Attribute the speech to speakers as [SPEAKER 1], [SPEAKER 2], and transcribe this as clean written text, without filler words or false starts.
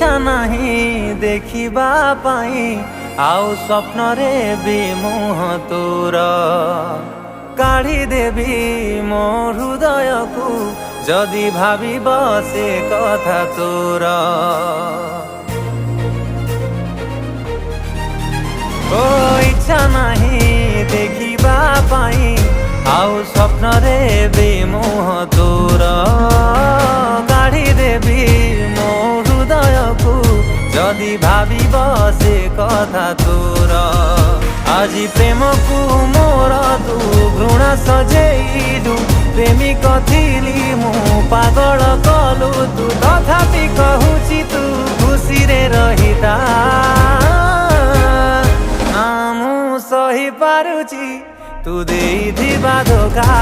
[SPEAKER 1] इच्छा नहीं देखिबा पाई आउ स्वप्न रे भी मुह तोर काढ़ी देवी मो हृदय को जदि भाविब से कथा तोर ओ इच्छा नहीं देखिबा पाई आउ स्वप्न रे भी मुह तोर काढ़ी देवी मो हृदय को जदि भाविब से कथा तोर আজি प्रेम को मोर तू घृण सजेलु प्रेमिक थिली मु पागल कलु तू तथापि कहूची तू खुशी रे रहिता मु सही पारुची तू देइथिबा धोखा।